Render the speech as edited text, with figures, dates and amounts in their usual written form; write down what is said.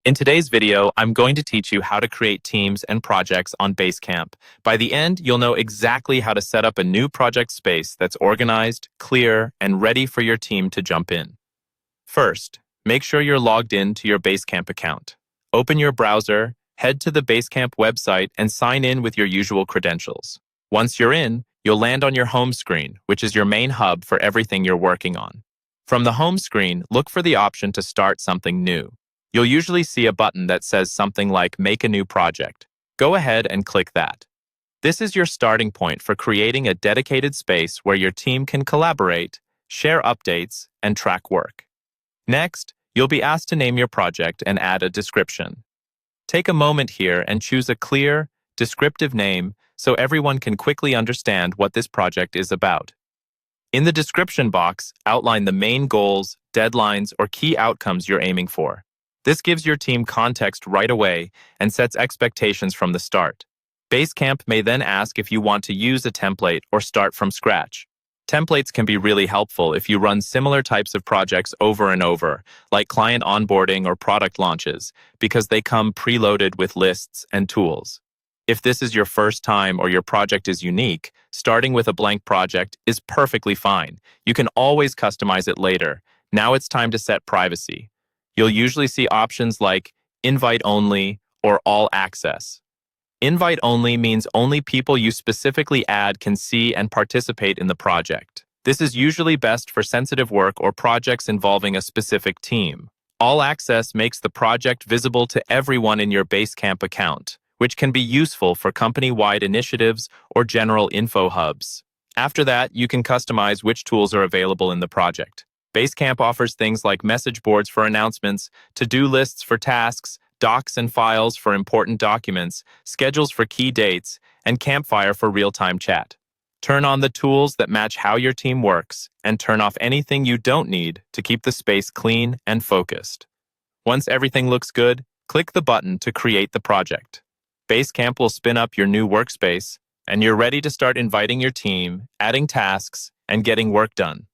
In today's video, I'm going to teach you how to create teams and projects on Basecamp. By the end, you'll know exactly how to set up a new project space that's organized, clear, and ready for your team to jump in. First, make sure you're logged in to your Basecamp account. Open your browser, head to the Basecamp website, and sign in with your usual credentials. Once you're in, you'll land on your home screen, which is your main hub for everything you're working on. From the home screen, look for the option to start something new. You'll usually see a button that says something like Make a New Project. Go ahead and click that. This is your starting point for creating a dedicated space where your team can collaborate, share updates, and track work. Next, you'll be asked to name your project and add a description. Take a moment here and choose a clear, descriptive name so everyone can quickly understand what this project is about. In the description box, outline the main goals, deadlines, or key outcomes you're aiming for. This gives your team context right away and sets expectations from the start. Basecamp may then ask if you want to use a template or start from scratch. Templates can be really helpful if you run similar types of projects over and over, like client onboarding or product launches, because they come preloaded with lists and tools. If this is your first time or your project is unique, starting with a blank project is perfectly fine. You can always customize it later. Now it's time to set privacy. You'll usually see options like invite only or all access. Invite only means only people you specifically add can see and participate in the project. This is usually best for sensitive work or projects involving a specific team. All access makes the project visible to everyone in your Basecamp account, which can be useful for company-wide initiatives or general info hubs. After that, you can customize which tools are available in the project. Basecamp offers things like message boards for announcements, to-do lists for tasks, docs and files for important documents, schedules for key dates, and Campfire for real-time chat. Turn on the tools that match how your team works, and turn off anything you don't need to keep the space clean and focused. Once everything looks good, click the button to create the project. Basecamp will spin up your new workspace, and you're ready to start inviting your team, adding tasks, and getting work done.